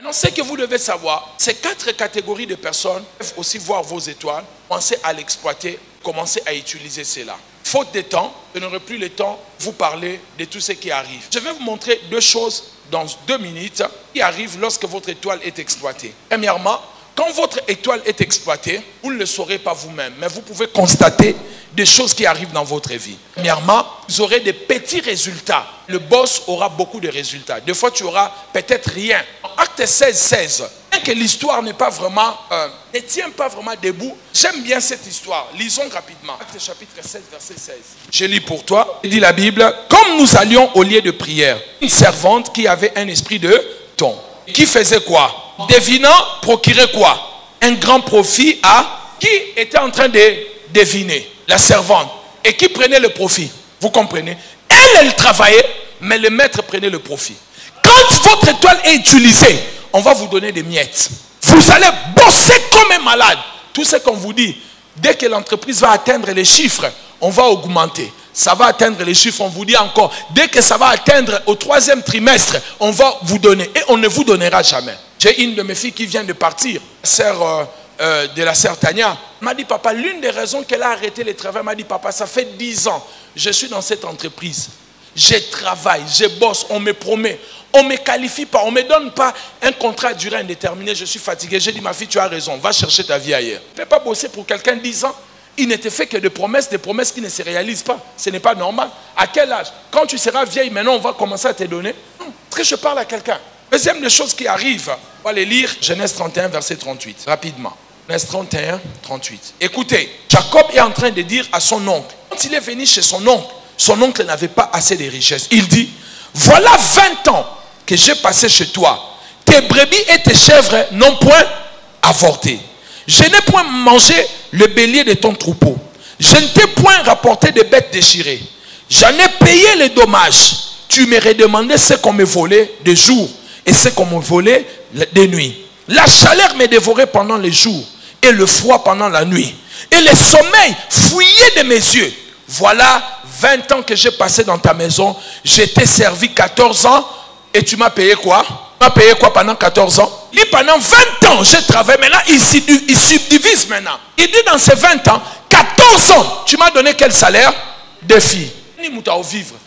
Non, ce que vous devez savoir, ces 4 catégories de personnes peuvent aussi voir vos étoiles, commencer à l'exploiter, commencer à utiliser cela. Faute de temps, je n'aurai plus le temps de vous parler de tout ce qui arrive. Je vais vous montrer 2 choses dans 2 minutes qui arrivent lorsque votre étoile est exploitée. Premièrement, quand votre étoile est exploitée, vous ne le saurez pas vous-même, mais vous pouvez constater des choses qui arrivent dans votre vie. Premièrement, vous aurez des petits résultats. Le boss aura beaucoup de résultats. Des fois, tu auras peut-être rien. En Acte 16, bien que l'histoire n'est pas vraiment, ne tient pas vraiment debout, j'aime bien cette histoire. Lisons rapidement. Acte chapitre 16, verset 16. Je lis pour toi. Il dit la Bible, comme nous allions au lieu de prière, une servante qui avait un esprit de ton, qui faisait quoi? Devinant, procurait quoi? Un grand profit à qui était en train de deviner? La servante. Et qui prenait le profit? Vous comprenez? Elle travaillait, mais le maître prenait le profit. Quand votre étoile est utilisée, on va vous donner des miettes. Vous allez bosser comme un malade. Tout ce qu'on vous dit, dès que l'entreprise va atteindre les chiffres, on va augmenter. Ça va atteindre les chiffres, on vous dit encore. Dès que ça va atteindre au 3e trimestre, on va vous donner. Et on ne vous donnera jamais. J'ai une de mes filles qui vient de partir, sœur de la sœur Tania. Elle m'a dit, papa, l'une des raisons qu'elle a arrêté le travail, elle m'a dit, papa, ça fait 10 ans, je suis dans cette entreprise. Je travaille, je bosse, on me promet, on ne me qualifie pas, on ne me donne pas un contrat à durée indéterminée, je suis fatigué. J'ai dit, ma fille, tu as raison, va chercher ta vie ailleurs. Tu ne peux pas bosser pour quelqu'un 10 ans. Il ne te fait que des promesses qui ne se réalisent pas. Ce n'est pas normal. À quel âge? Quand tu seras vieille, maintenant on va commencer à te donner. Non, est-ce que je parle à quelqu'un? Deuxième des choses qui arrivent, on va les lire, Genèse 31, verset 38, rapidement. Genèse 31, 38. Écoutez, Jacob est en train de dire à son oncle, quand il est venu chez son oncle n'avait pas assez de richesses. Il dit, voilà 20 ans que j'ai passé chez toi. Tes brebis et tes chèvres n'ont point avorté. Je n'ai point mangé le bélier de ton troupeau. Je ne t'ai point rapporté de bêtes déchirées. J'en ai payé les dommages. Tu me redemandais ce qu'on me volait de jour et ce qu'on me volait de nuit. La chaleur me dévorait pendant les jours et le froid pendant la nuit. Et le sommeil fuyait de mes yeux. Voilà 20 ans que j'ai passé dans ta maison. Je t'ai servi 14 ans et tu m'as payé quoi? Tu m'as payé quoi pendant 14 ans? Il dit pendant 20 ans, j'ai travaillé. Maintenant, il subdivise maintenant. Il dit dans ces 20 ans, 14 ans, tu m'as donné quel salaire? 2 filles.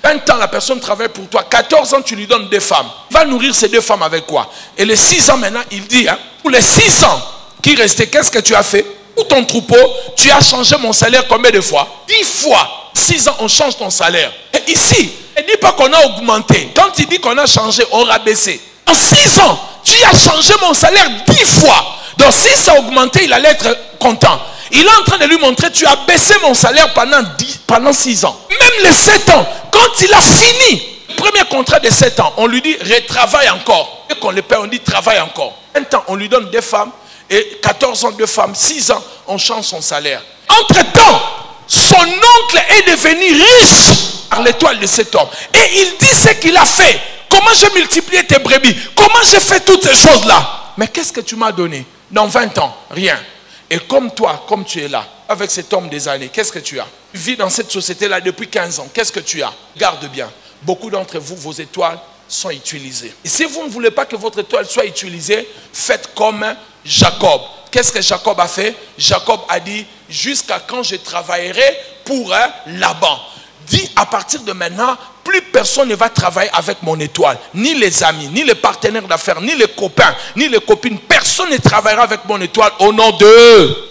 20 ans, la personne travaille pour toi. 14 ans, tu lui donnes 2 femmes. Va nourrir ces 2 femmes avec quoi? Et les 6 ans maintenant, il dit, pour les 6 ans qui restaient, qu'est-ce que tu as fait? Pour ton troupeau, tu as changé mon salaire combien de fois? 10 fois. 6 ans, on change ton salaire. Et ici, il ne dit pas qu'on a augmenté. Quand il dit qu'on a changé, on a baissé. En 6 ans, tu as changé mon salaire 10 fois. Donc si ça a augmenté, il allait être content. Il est en train de lui montrer, tu as baissé mon salaire pendant 6 ans. Même les 7 ans, quand il a fini le premier contrat de 7 ans, on lui dit, retravaille encore. Et qu'on le paie, on dit, travaille encore. 20 ans, on lui donne 2 femmes. Et 14 ans, 2 femmes. 6 ans, on change son salaire. Entre-temps, son oncle est devenu riche par l'étoile de cet homme. Et il dit ce qu'il a fait. Comment j'ai multiplié tes brebis? Comment j'ai fait toutes ces choses-là? Mais qu'est-ce que tu m'as donné? Dans 20 ans, rien. Et comme toi, comme tu es là, avec cet homme des années, qu'est-ce que tu as? Tu vis dans cette société-là depuis 15 ans. Qu'est-ce que tu as? Garde bien. Beaucoup d'entre vous, vos étoiles sont utilisées. Et si vous ne voulez pas que votre étoile soit utilisée, faites comme Jacob. Qu'est-ce que Jacob a fait? Jacob a dit, jusqu'à quand je travaillerai pour Laban. Dit, à partir de maintenant, plus personne ne va travailler avec mon étoile. Ni les amis, ni les partenaires d'affaires, ni les copains, ni les copines. Personne ne travaillera avec mon étoile au nom de